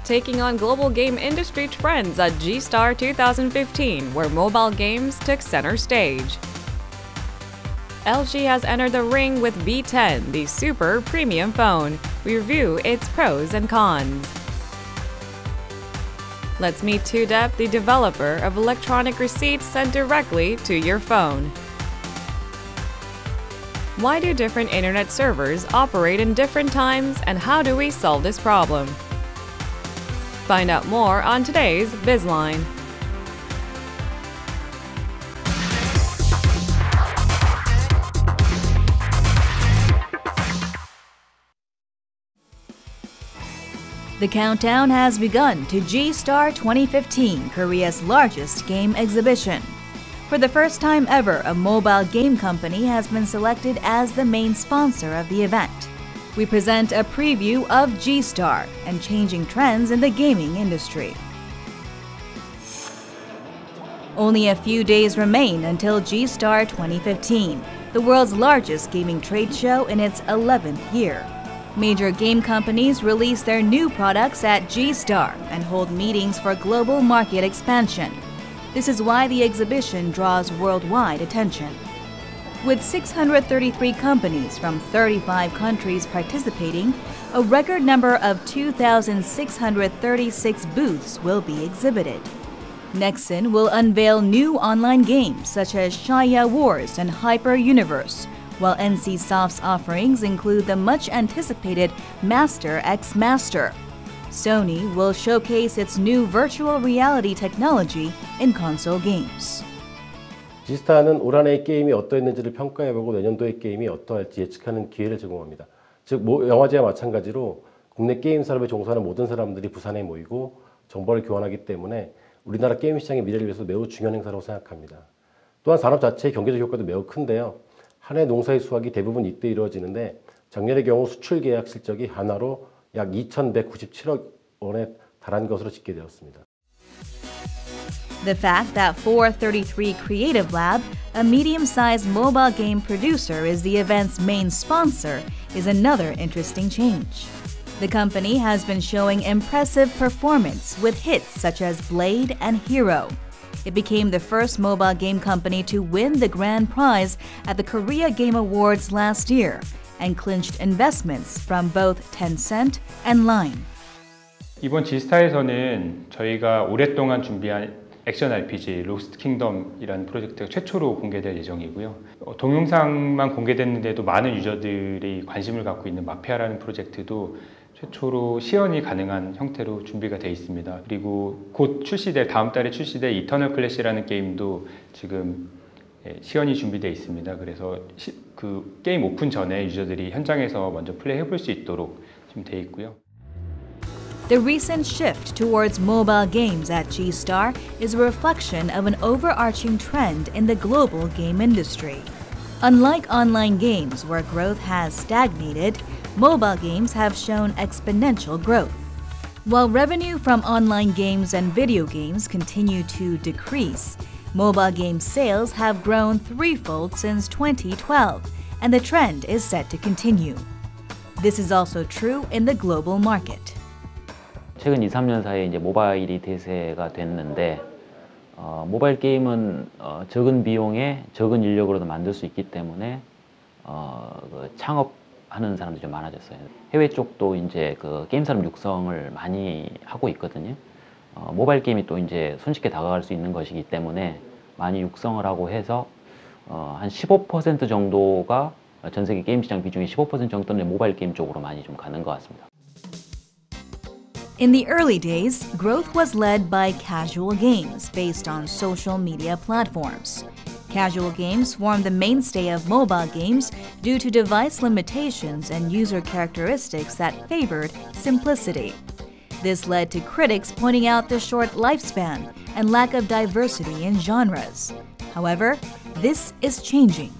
taking on global game industry trends at G-Star 2015, where mobile games took center stage. LG has entered the ring with V10, the super premium phone. We review its pros and cons. Let's meet 2Dep, the developer of electronic receipts sent directly to your phone. Why do different internet servers operate in different times, and how do we solve this problem? Find out more on today's BizLine. The countdown has begun to G-Star 2015, Korea's largest game exhibition. For the first time ever, a mobile game company has been selected as the main sponsor of the event. We present a preview of G-Star and changing trends in the gaming industry. Only a few days remain until G-Star 2015, the world's largest gaming trade show in its 11th year. Major game companies release their new products at G-Star and hold meetings for global market expansion. This is why the exhibition draws worldwide attention. With 633 companies from 35 countries participating, a record number of 2,636 booths will be exhibited. Nexon will unveil new online games such as Shaya Wars and Hyper Universe, while NCSoft's offerings include the much-anticipated Master X Master. Sony will showcase its new virtual reality technology in console games. G-Star는 올 한해의 게임이 어떠했는지를 평가해보고 내년도의 게임이 어떠할지 예측하는 기회를 제공합니다. 즉, 영화제와 마찬가지로 국내 게임 산업에 종사하는 모든 사람들이 부산에 모이고 정보를 교환하기 때문에 우리나라 게임 시장의 미래를 위해서 매우 중요한 행사라고 생각합니다. 또한 산업 자체의 경제적 효과도 매우 큰데요. 한 해 농사의 수확이 대부분 이때 이루어지는데 작년의 경우 수출 계약 실적이 한화로 약 2,197억 원에 달한 것으로 집계되었습니다. The fact that 433 Creative Lab, a medium-sized mobile game producer, is the event's main sponsor is another interesting change. The company has been showing impressive performance with hits such as Blade and Hero. It became the first mobile game company to win the grand prize at the Korea Game Awards last year and clinched investments from both Tencent and Line. 이번 G스타에서는 저희가 오랫동안 준비한 액션 RPG 로스트 킹덤이라는 프로젝트가 최초로 공개될 예정이고요. 동영상만 공개됐는데도 많은 유저들이 관심을 갖고 있는 마피아라는 프로젝트도 최초로 시연이 가능한 형태로 준비가 되어 있습니다. 그리고 곧 출시될, 다음 달에 출시될 이터널 클래시라는 게임도 지금 시연이 준비되어 있습니다. 그래서 그 게임 오픈 전에 유저들이 현장에서 먼저 플레이해 볼 수 있도록 지금 되어 있고요. The recent shift towards mobile games at G-Star is a reflection of an overarching trend in the global game industry. Unlike online games where growth has stagnated, mobile games have shown exponential growth. While revenue from online games and video games continue to decrease, mobile game sales have grown threefold since 2012, and the trend is set to continue. This is also true in the global market. 최근 2, 3년 사이에 이제 모바일이 대세가 됐는데 모바일 게임은 적은 비용에 적은 인력으로도 만들 수 있기 때문에 창업하는 사람들이 좀 많아졌어요. 해외 쪽도 이제 그 게임 산업 육성을 많이 하고 있거든요. 모바일 게임이 또 이제 손쉽게 다가갈 수 있는 것이기 때문에 많이 육성을 하고 해서 한 15% 정도가 전 세계 게임 시장 비중의 15% 정도는 모바일 게임 쪽으로 많이 좀 가는 것 같습니다. In the early days, growth was led by casual games based on social media platforms. Casual games formed the mainstay of mobile games due to device limitations and user characteristics that favored simplicity. This led to critics pointing out the short lifespan and lack of diversity in genres. However, this is changing.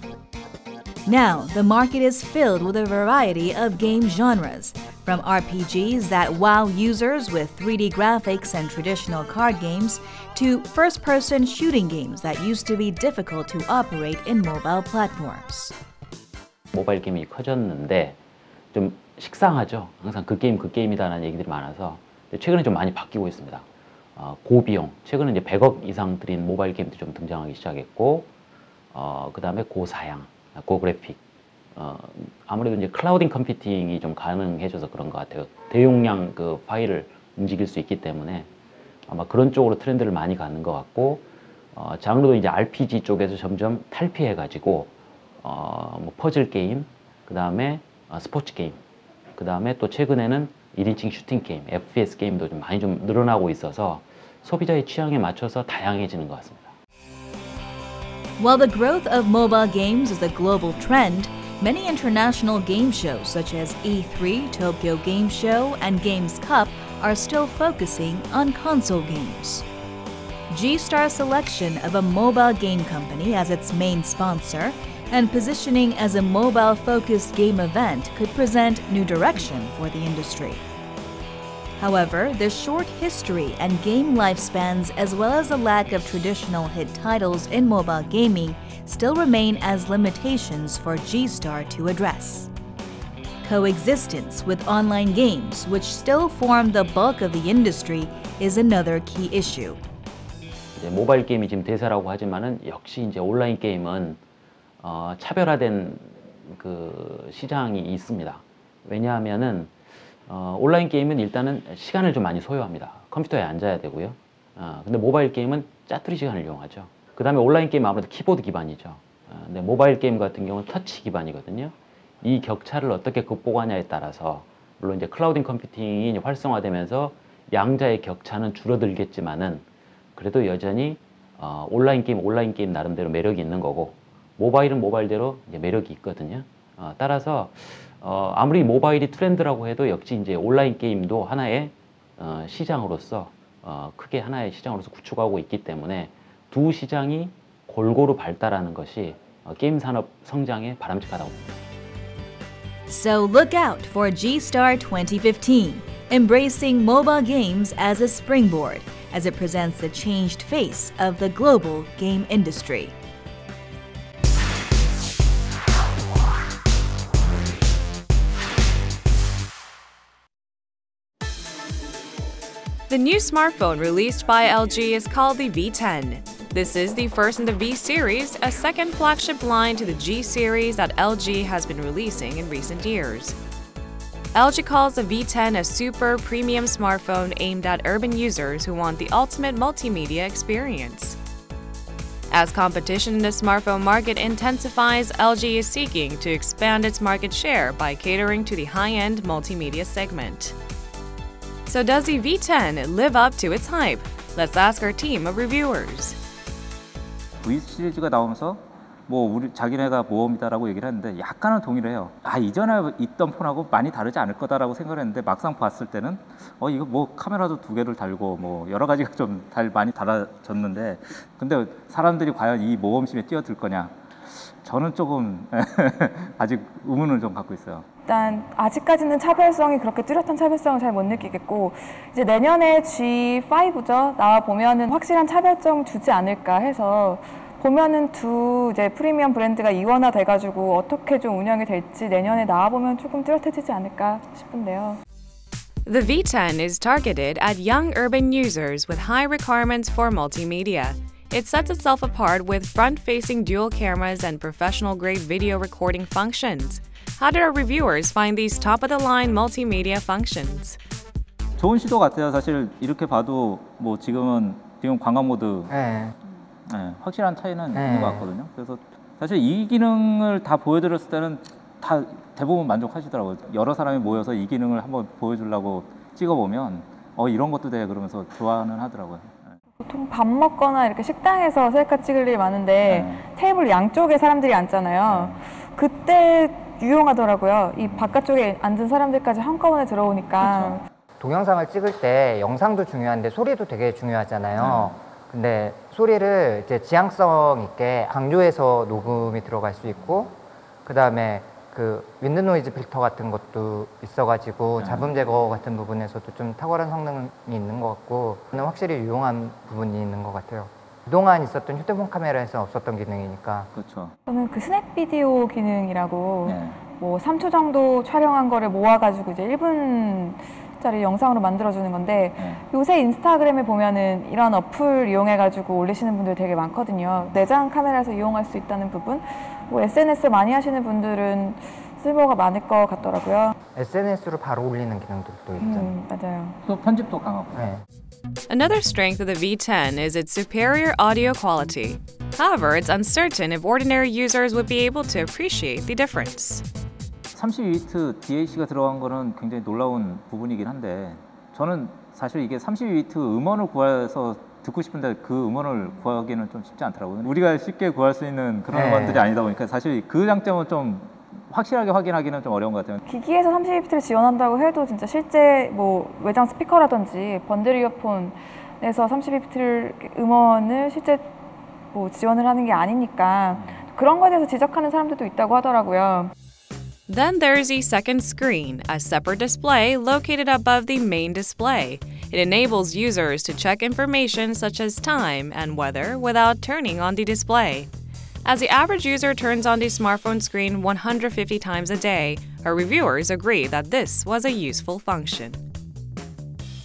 Now, the market is filled with a variety of game genres, from RPGs that wow users with 3D graphics and traditional card games to first-person shooting games that used to be difficult to operate in mobile platforms. 모바일 게임이 커졌는데 좀 식상하죠. 항상 그 게임이다라는 얘기들이 많아서 최근에 좀 많이 바뀌고 있습니다. 고비용, 최근에 이제 100억 이상 들인 모바일 게임도 좀 등장하기 시작했고, 그 다음에 고사양, 고그래픽. 아무래도 이제 클라우딩 컴퓨팅이 좀 가능해져서 그런 것 같아요. 대용량 그 파일을 움직일 수 있기 때문에 아마 그런 쪽으로 트렌드를 많이 가는 것 같고, 장르도 이제 RPG 쪽에서 점점 탈피해가지고, 뭐 퍼즐 게임, 그 다음에 스포츠 게임, 그 다음에 또 최근에는 1인칭 슈팅 게임, FPS 게임도 좀 많이 좀 늘어나고 있어서 소비자의 취향에 맞춰서 다양해지는 것 같습니다. While the growth of mobile games is a global trend, many international game shows such as E3, Tokyo Game Show, and Games Cup are still focusing on console games. G-Star's selection of a mobile game company as its main sponsor and positioning as a mobile-focused game event could present new direction for the industry. However, the short history and game lifespans as well as the lack of traditional hit titles in mobile gaming still remain as limitations for G-Star to address. Coexistence with online games, which still form the bulk of the industry, is another key issue. 이제 모바일 게임이 지금 대세라고 하지만은 역시 이제 온라인 게임은 차별화된 그 시장이 있습니다. 왜냐하면은 온라인 게임은 일단은 시간을 좀 많이 소요합니다. 컴퓨터에 앉아야 되고요. 근데 모바일 게임은 짜투리 시간을 이용하죠. 그 다음에 온라인 게임은 아무래도 키보드 기반이죠. 근데 모바일 게임 같은 경우는 터치 기반이거든요. 이 격차를 어떻게 극복하냐에 따라서 물론 이제 클라우딩 컴퓨팅이 활성화되면서 양자의 격차는 줄어들겠지만은 그래도 여전히 온라인 게임 나름대로 매력이 있는 거고 모바일은 모바일대로 이제 매력이 있거든요. 따라서 아무리 모바일이 트렌드라고 해도 역시 이제 온라인 게임도 하나의 시장으로서 크게 하나의 시장으로서 구축하고 있기 때문에 두 시장이 골고루 발달하는 것이 게임 산업 성장에 바람직하다고 봅니다. So look out for G-Star 2015, embracing mobile games as a springboard as it presents the changed face of the global game industry. The new smartphone released by LG is called the V10. This is the first in the V series, a second flagship line to the G series that LG has been releasing in recent years. LG calls the V10 a super premium smartphone aimed at urban users who want the ultimate multimedia experience. As competition in the smartphone market intensifies, LG is seeking to expand its market share by catering to the high-end multimedia segment. So does the V10 live up to its hype? Let's ask our team of reviewers. V 시리즈가 나오면서 우리 자기네가 모험이다라고 얘기를 했는데 약간은 동의를 해요. 이전에 있던 폰하고 많이 다르지 않을 거다라고 생각을 했는데 막상 봤을 때는 이거 카메라도 2개를 달고 여러 가지가 좀 많이 달라졌는데 근데 사람들이 과연 이 모험심에 뛰어들 거냐? 저는 조금 아직 의문을 좀 갖고 있어요. 일단 아직까지는 차별성이 그렇게 뚜렷한 차별성을 잘 못 느끼겠고 이제 내년에 G5죠. 나와 보면은 확실한 차별점 주지 않을까 해서 보면은 두 이제 프리미엄 브랜드가 이원화 돼가지고 어떻게 좀 운영이 될지 내년에 나와 보면 조금 뚜렷해지지 않을까 싶은데요. The V10 is targeted at young urban users with high requirements for multimedia. It sets itself apart with front-facing dual cameras and professional-grade video recording functions. How did our reviewers find these top-of-the-line multimedia functions? 좋은 시도 같아요. 사실 이렇게 봐도 지금 관광 모드 확실한 차이는 있는 것 같거든요. 그래서 사실 이 기능을 다 보여드렸을 때는 다 대부분 만족하시더라고요. 여러 사람이 모여서 이 기능을 한번 보여주려고 찍어보면 이런 것도 돼 그러면서 좋아는 하더라고요. 보통 밥 먹거나 이렇게 식당에서 셀카 찍을 일이 많은데 테이블 양쪽에 사람들이 앉잖아요. 그때 유용하더라고요. 이 바깥쪽에 앉은 사람들까지 한꺼번에 들어오니까. 그쵸. 동영상을 찍을 때 영상도 중요한데 소리도 되게 중요하잖아요. 근데 소리를 이제 지향성 있게 강조해서 녹음이 들어갈 수 있고 그 다음에 그 윈드 노이즈 필터 같은 것도 있어가지고 잡음 제거 같은 부분에서도 좀 탁월한 성능이 있는 것 같고 확실히 유용한 부분이 있는 것 같아요. 그동안 있었던 휴대폰 카메라에서 없었던 기능이니까. 그렇죠. 저는 그 스냅 비디오 기능이라고 3초 정도 촬영한 거를 모아가지고 이제 1분짜리 3초짜리 영상으로 만들어주는 건데 요새 인스타그램에 보면은 이런 어플 이용해가지고 올리시는 분들 되게 많거든요. 내장 카메라에서 이용할 수 있다는 부분, 뭐 SNS 많이 하시는 분들은 쓸모가 많을 것 같더라고요. SNS로 바로 올리는 기능들도 있잖아요. 맞아요. 또 편집도 강하고. 네. Another strength of the V10 is its superior audio quality. However, it's uncertain if ordinary users would be able to appreciate the difference. 32비트 DAC가 들어간 거는 굉장히 놀라운 부분이긴 한데 저는 사실 이게 32비트 음원을 구해서 듣고 싶은데 그 음원을 구하기는 좀 쉽지 않더라고요. 우리가 쉽게 구할 수 있는 그런 음원들이 아니다 보니까 사실 그 장점은 좀 확실하게 확인하기는 좀 어려운 것 같아요. 기기에서 32비트를 지원한다고 해도 진짜 실제 뭐 외장 스피커라든지 번들 이어폰에서 32비트 음원을 실제 뭐 지원을 하는 게 아니니까 그런 거에 대해서 지적하는 사람들도 있다고 하더라고요. Then there's the second screen, a separate display located above the main display. It enables users to check information such as time and weather without turning on the display. As the average user turns on the smartphone screen 150 times a day, our reviewers agree that this was a useful function.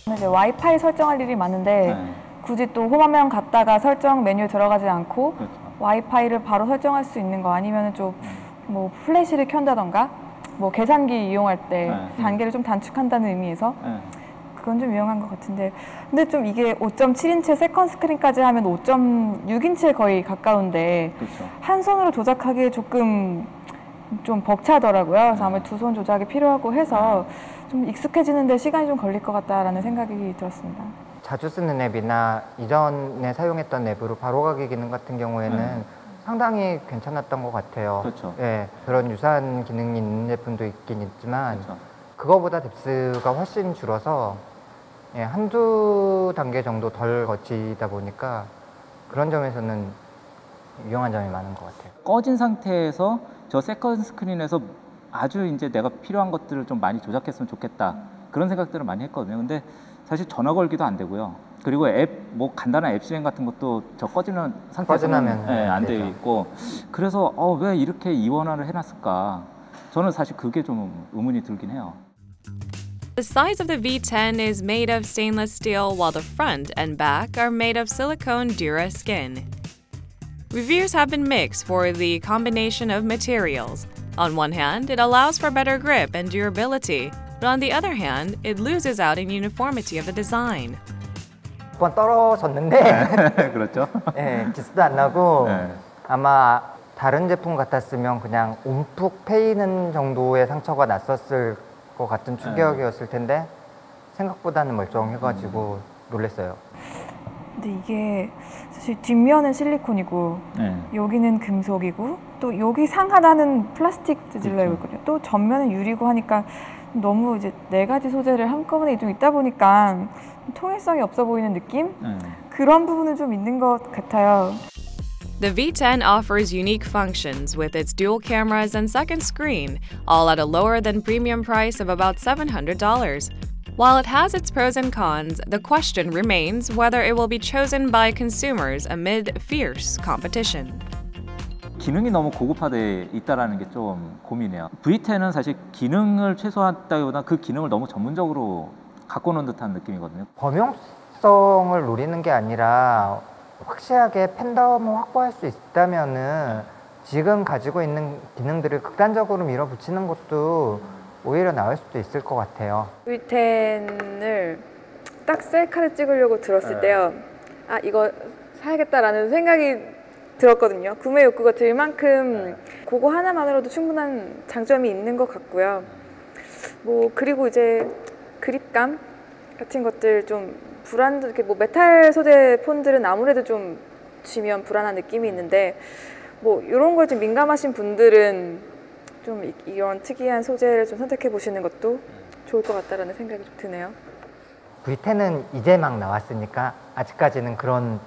이제 와이파이 설정할 일이 많은데 굳이 또 홈화면 갔다가 설정 메뉴에 들어가지 않고 와이파이를 바로 설정할 수 있는 거 아니면 좀 뭐 플래시를 켠다던가 뭐 계산기 이용할 때 단계를 좀 단축한다는 의미에서 그건 좀 유용한 것 같은데 근데 좀 이게 5.7인치 세컨 스크린까지 하면 5.6인치에 거의 가까운데 한 손으로 조작하기에 조금 좀 벅차더라고요. 그래서 아무래도 두 손 조작이 필요하고 해서 좀 익숙해지는데 시간이 좀 걸릴 것 같다라는 생각이 들었습니다. 자주 쓰는 앱이나 이전에 사용했던 앱으로 바로가기 기능 같은 경우에는 상당히 괜찮았던 것 같아요. 그렇죠. 예, 그런 유사한 기능이 있는 제품도 있긴 있지만 그거보다 뎁스가 훨씬 줄어서 예, 한두 단계 정도 덜 거치다 보니까 그런 점에서는 유용한 점이 많은 것 같아요. 꺼진 상태에서 저 세컨 스크린에서 아주 이제 내가 필요한 것들을 좀 많이 조작했으면 좋겠다 그런 생각들을 많이 했거든요. 근데 사실 전화 걸기도 안 되고요. 그리고 앱 뭐 간단한 앱 실행 같은 것도 저 꺼지는 상태에서는 안 되어 있고 그래서 왜 이렇게 이원화를 해놨을까? 저는 사실 그게 좀 의문이 들긴 해요. The sides of the V10 is made of stainless steel while the front and back are made of silicone Dura skin. Reviews have been mixed for the combination of materials. On one hand, it allows for better grip and durability, but on the other hand, it loses out in uniformity of the design. 한번 떨어졌는데 그렇죠. 네, 기스도 안 나고 아마 다른 제품 같았으면 그냥 움푹 패이는 정도의 상처가 났었을 것 같은 충격이었을 텐데 생각보다는 멀쩡해가지고 놀랐어요. 근데 이게 사실 뒷면은 실리콘이고 여기는 금속이고 또 여기 상 하나는 플라스틱 재질로 알고 있거든요. 또 전면은 유리고 하니까 너무 이제 네 가지 소재를 한꺼번에 좀 있다 보니까 통일성이 없어 보이는 느낌? 그런 부분은 좀 있는 것 같아요. The V10 offers unique functions with its dual cameras and second screen, all at a lower than premium price of about $700. While it has its pros and cons, the question remains whether it will be chosen by consumers amid fierce competition. 기능이 너무 고급화돼 있다라는 게 좀 고민이에요. V10은 사실 기능을 최소화했다기보다 그 기능을 너무 전문적으로 갖고 노는 듯한 느낌이거든요. 범용성을 노리는 게 아니라 확실하게 팬덤을 확보할 수 있다면은 지금 가지고 있는 기능들을 극단적으로 밀어붙이는 것도 오히려 나을 수도 있을 것 같아요. V10을 딱 셀카를 찍으려고 들었을 때요. 아, 이거 사야겠다라는 생각이 들었거든요. 구매 욕구가 들 만큼 그거 하나만으로도 충분한 장점이 있는 것 같고요. 뭐 그리고 이제 그립감 같은 것들 좀 불안, 이렇게 뭐 메탈 소재 폰들은 아무래도 좀 쥐면 불안한 느낌이 있는데 뭐 이런 걸 좀 민감하신 분들은 좀 이런 특이한 소재를 좀 선택해 보시는 것도 좋을 것 같다라는 생각이 좀 드네요. V10은 이제 막 나왔으니까 아직까지는 그런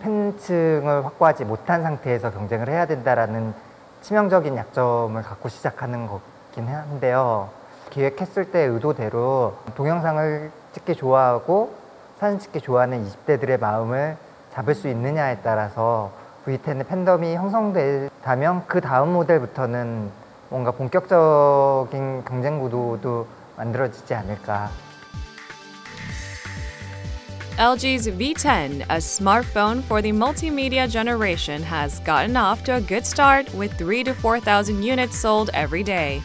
팬층을 확보하지 못한 상태에서 경쟁을 해야 된다라는 치명적인 약점을 갖고 시작하는 거긴 한데요. 기획했을 때 의도대로 동영상을 찍기 좋아하고 사진 찍기 좋아하는 20대들의 마음을 잡을 수 있느냐에 따라서 V10의 팬덤이 형성된다면 그 다음 모델부터는 뭔가 본격적인 경쟁 구도도 만들어지지 않을까. LG's V10, a smartphone for the multimedia generation, has gotten off to a good start with 3,000 to 4,000 units sold every day.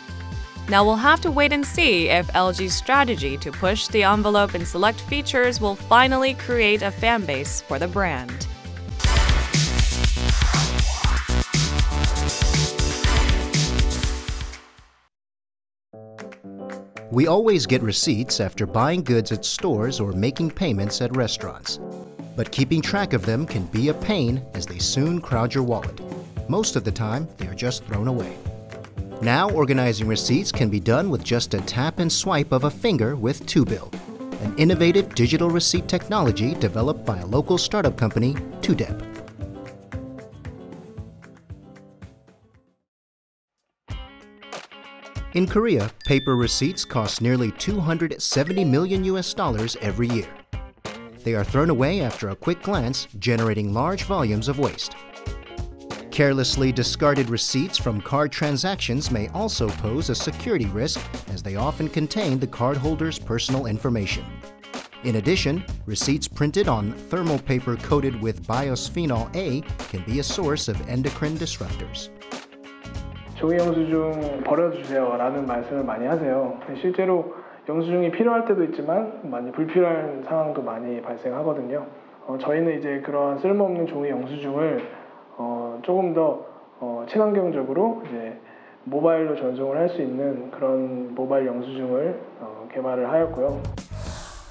Now we'll have to wait and see if LG's strategy to push the envelope in select features will finally create a fan base for the brand. We always get receipts after buying goods at stores or making payments at restaurants. But keeping track of them can be a pain as they soon crowd your wallet. Most of the time, they are just thrown away. Now, organizing receipts can be done with just a tap and swipe of a finger with TwoBill, an innovative digital receipt technology developed by a local startup company, TwoDep. In Korea, paper receipts cost nearly $270 million every year. They are thrown away after a quick glance, generating large volumes of waste. Carelessly discarded receipts from card transactions may also pose a security risk, as they often contain the cardholder's personal information. In addition, receipts printed on thermal paper coated with bisphenol A can be a source of endocrine disruptors. 종이 영수증 버려주세요 라는 말씀을 많이 하세요. 실제로 영수증이 필요할 때도 있지만 많이 불필요한 상황도 많이 발생하거든요. 저희는 이제 그러한 쓸모없는 종이 영수증을 조금 더 친환경적으로 이제 모바일로 전송을 할 수 있는 그런 모바일 영수증을 개발을 하였고요.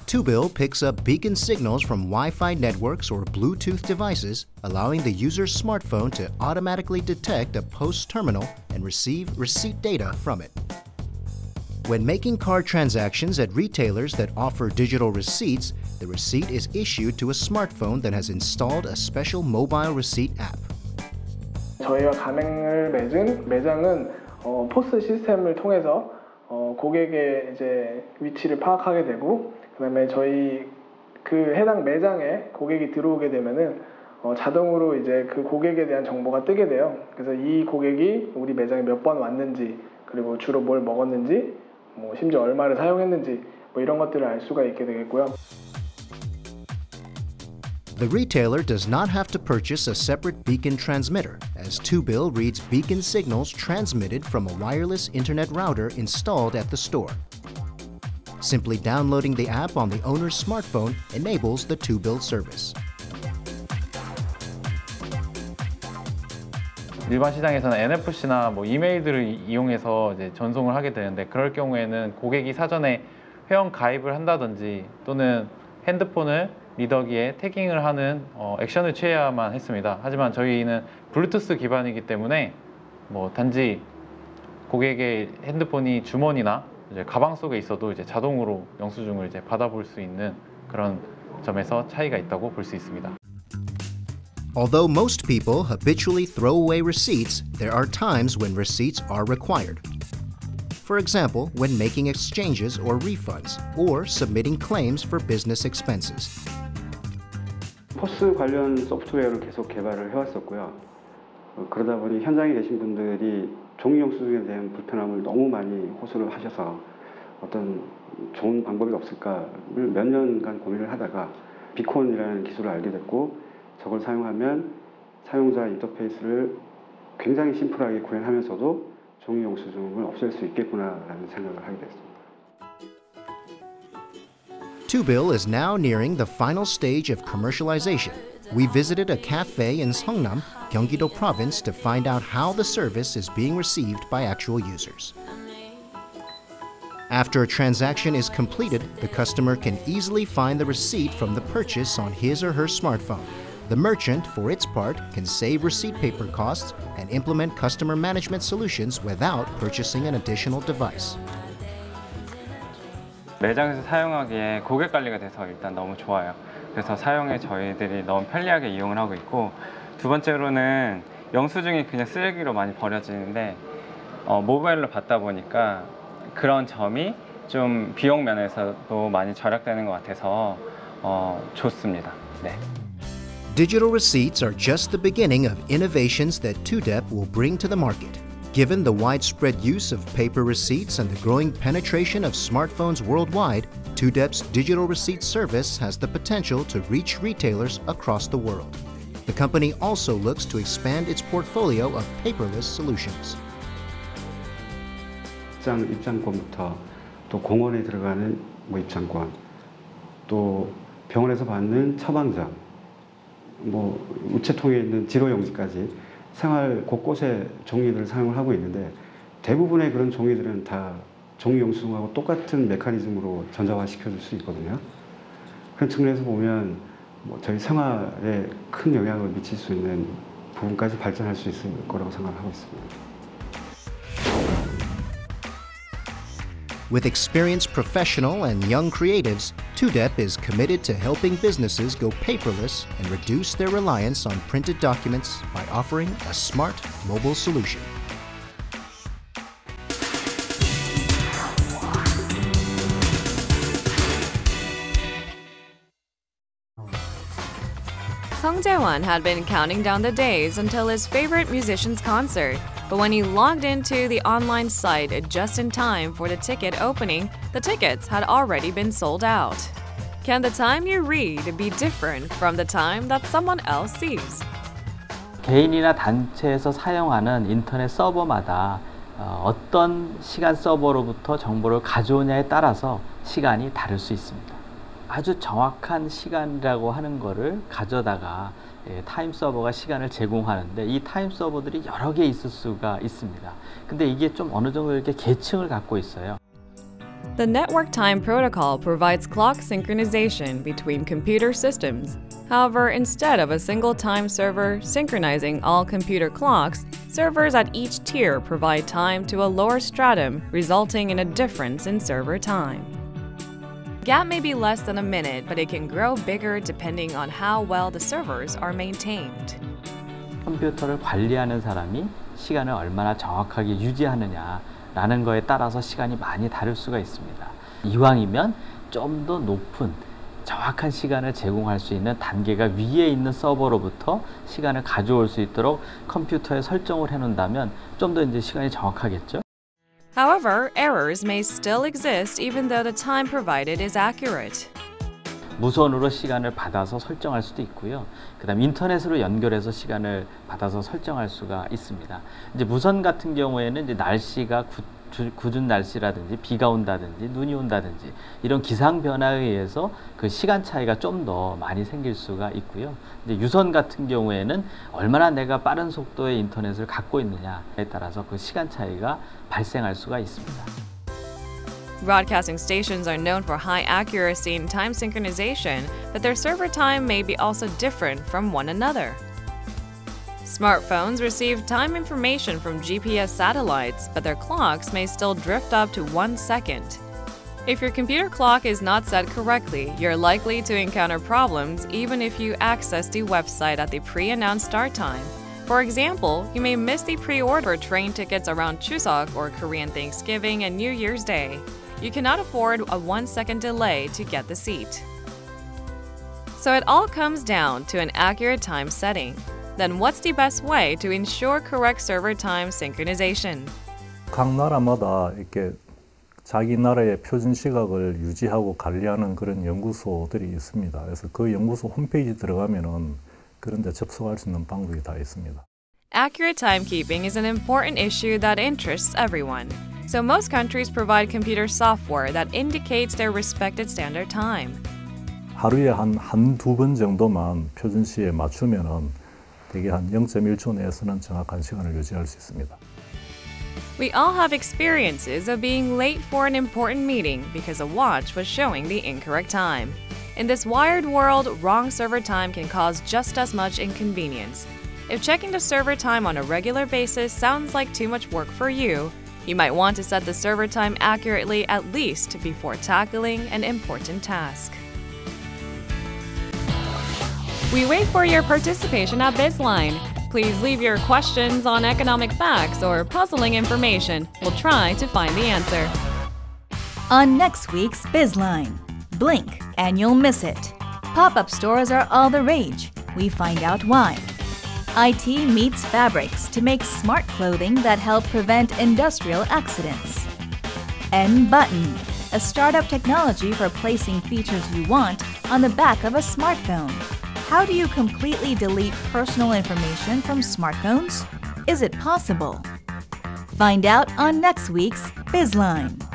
TwoBill picks up beacon signals from Wi-Fi networks or Bluetooth devices, allowing the user's smartphone to automatically detect a post terminal and receive receipt data from it. When making card transactions at retailers that offer digital receipts, the receipt is issued to a smartphone that has installed a special mobile receipt app. 저희와 가맹을 맺은 매장은 포스 시스템을 통해서 고객의 이제 위치를 파악하게 되고, 그다음에 저희 그 해당 매장에 고객이 들어오게 되면은 자동으로 이제 그 고객에 대한 정보가 뜨게 돼요. 그래서 이 고객이 우리 매장에 몇 번 왔는지, 그리고 주로 뭘 먹었는지, 뭐 심지어 얼마를 사용했는지, 뭐 이런 것들을 알 수가 있게 되겠고요. The retailer does not have to purchase a separate beacon transmitter, as TwoBill reads beacon signals transmitted from a wireless internet router installed at the store. Simply downloading the app on the owner's smartphone enables the TwoBill service. 일반 시장에서는 NFC나 뭐 이메일들을 이용해서 이제 전송을 하게 되는데, 그럴 경우에는 고객이 사전에 회원 가입을 한다든지 또는 핸드폰을 리더기에 태깅을 하는 액션을 취해야만 했습니다. 하지만 저희는 블루투스 기반이기 때문에 뭐 단지 고객의 핸드폰이 주머니나 이제 가방 속에 있어도 이제 자동으로 영수증을 이제 받아볼 수 있는 그런 점에서 차이가 있다고 볼 수 있습니다. Although most people habitually throw away receipts, there are times when receipts are required. For example, when making exchanges or refunds, or submitting claims for business expenses. 포스 관련 소프트웨어를 계속 개발을 해왔었고요. 그러다 보니 현장에 계신 분들이 종이 영수증에 대한 불편함을 너무 많이 호소를 하셔서 어떤 좋은 방법이 없을까를 몇 년간 고민을 하다가 비콘이라는 기술을 알게 됐고, 저걸 사용하면 사용자 인터페이스를 굉장히 심플하게 구현하면서도 종이 영수증을 없앨 수 있겠구나라는 생각을 하게 됐습니다. TwoBill is now nearing the final stage of commercialization. We visited a cafe in Seongnam, Gyeonggi-do Province, to find out how the service is being received by actual users. After a transaction is completed, the customer can easily find the receipt from the purchase on his or her smartphone. The merchant, for its part, can save receipt paper costs and implement customer management solutions without purchasing an additional device. 매장에서 사용하기에 고객 관리가 돼서 일단 너무 좋아요. 그래서 사용에 저희들이 너무 편리하게 이용을 하고 있고, 두 번째로는 영수증이 그냥 쓰레기로 많이 버려지는데 모바일로 받다 보니까 그런 점이 좀 비용 면에서도 많이 절약되는 것 같아서 좋습니다. 네. Digital receipts are just the beginning of innovations that TwoDep will bring to the market. Given the widespread use of paper receipts and the growing penetration of smartphones worldwide, TwoDep's digital receipt service has the potential to reach retailers across the world. The company also looks to expand its portfolio of paperless solutions. 입장권부터 또 공원에 들어가는 입장권, 또 병원에서 받는 처방전, 우체통에 있는 지로용지까지 생활 곳곳에 종이들을 사용을 하고 있는데 대부분의 그런 종이들은 다 종이 영수증하고 똑같은 메커니즘으로 전자화 시켜줄 수 있거든요. 그런 측면에서 보면 저희 생활에 큰 영향을 미칠 수 있는 부분까지 발전할 수 있을 거라고 생각하고 있습니다. With experienced professional and young creatives, TwoDep is committed to helping businesses go paperless and reduce their reliance on printed documents by offering a smart mobile solution. Sung Jae-won had been counting down the days until his favorite musician's concert. But when he logged into the online site just in time for the ticket opening, the tickets had already been sold out. Can the time you read be different from the time that someone else sees? 개인이나 단체에서 사용하는 인터넷 서버마다 어떤 시간 서버로부터 정보를 가져오냐에 따라서 시간이 다를 수 있습니다. 아주 정확한 시간이라고 하는 거를 가져다가 타임 서버가 시간을 제공하는데 이 타임 서버들이 여러 개 있을 수가 있습니다. 근데 이게 좀 어느 정도 이렇게 계층을 갖고 있어요. The Network Time Protocol provides clock synchronization between computer systems. However, instead of a single time server synchronizing all computer clocks, servers at each tier provide time to a lower stratum, resulting in a difference in server time. Gap may be less than a minute, but it can grow bigger depending on how well the servers are maintained. 컴퓨터를 관리하는 사람이 시간을 얼마나 정확하게 유지하느냐라는 거에 따라서 시간이 많이 다를 수가 있습니다. 이왕이면 좀 더 높은 정확한 시간을 제공할 수 있는 단계가 위에 있는 서버로부터 시간을 가져올 수 있도록 컴퓨터에 설정을 해놓는다면 좀 더 이제 시간이 정확하겠죠. However, errors may still exist even though the time provided is accurate. 무선으로 시간을 받아서 설정할 수도 있고요. 그다음 인터넷으로 연결해서 시간을 받아서 설정할 수가 있습니다. 이제 무선 같은 경우에는 이제 날씨가 궂은 날씨라든지 비가 온다든지 눈이 온다든지 이런 기상 변화에 의해서 그 시간 차이가 좀 더 많이 생길 수가 있고요. 이제 유선 같은 경우에는 얼마나 내가 빠른 속도의 인터넷을 갖고 있느냐에 따라서 그 시간 차이가 발생할 수가 있습니다. Broadcasting stations are known for high accuracy in time synchronization, but their server time may be also different from one another. Smartphones receive time information from GPS satellites, but their clocks may still drift up to 1 second. If your computer clock is not set correctly, you're likely to encounter problems even if you access the website at the pre-announced start time. For example, you may miss the pre-order train tickets around Chuseok or Korean Thanksgiving and New Year's Day. You cannot afford a 1-second delay to get the seat. So it all comes down to an accurate time setting. Then what's the best way to ensure correct server time synchronization? 각 나라마다 이렇게 자기 나라의 표준 시각을 유지하고 관리하는 그런 연구소들이 있습니다. 그래서 그 연구소 홈페이지 들어가면은 그런 데 접속할 수 있는 방법이 다 있습니다. Accurate timekeeping is an important issue that interests everyone. So most countries provide computer software that indicates their respected standard time. 하루에 한두 번 정도만 표준시에 맞추면은 대개 한 0.1초 내에서는 정확한 시간을 유지할 수 있습니다. We all have experiences of being late for an important meeting because a watch was showing the incorrect time. In this wired world, wrong server time can cause just as much inconvenience. If checking the server time on a regular basis sounds like too much work for you, you might want to set the server time accurately at least before tackling an important task. We wait for your participation at BizLine. Please leave your questions on economic facts or puzzling information. We'll try to find the answer. On next week's BizLine, blink and you'll miss it. Pop-up stores are all the rage. We find out why. IT meets fabrics to make smart clothing that help prevent industrial accidents. N-Button, a startup technology for placing features you want on the back of a smartphone. How do you completely delete personal information from smartphones? Is it possible? Find out on next week's BizLine.